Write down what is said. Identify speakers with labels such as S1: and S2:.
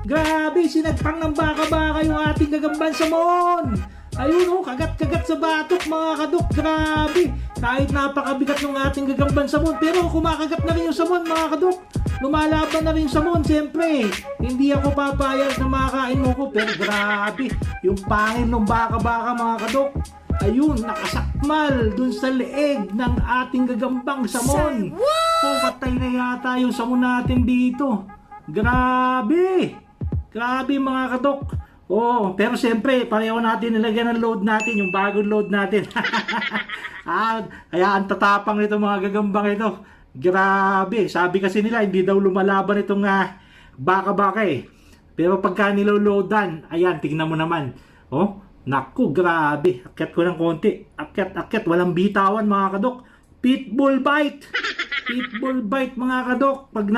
S1: Grabe, sinagpang ng baka-baka yung ating gagamban samon. Ayun oh, kagat-kagat sa batok mga kadok. Grabe, kahit napakabigat ng ating gagamban samon, pero kumakagat na rin yung samon mga kadok. Lumalaban na rin yung samon, siyempre. Hindi ako papayag na makakain mo ko, pero grabe, yung pangil ng baka-baka mga kadok. Ayun, nakasakmal dun sa leeg ng ating gagambang samon. Oh, patay na yata yung samon natin dito. Grabe! Grabe mga kadok. Oh, pero siyempre, pareho natin nilagyan ng load natin, yung bagong load natin. Kaya ang tatapang nito mga gagambang ito. Grabe, sabi kasi nila, hindi daw lumalaban itong baka-baka eh. Pero pagka niloloadan, ayan, tingnan mo naman. Oh, naku, grabe. Akyat ko ng konti. Akyat, walang bitawan mga kadok. Pitbull bite. Pitbull bite mga kadok. Pag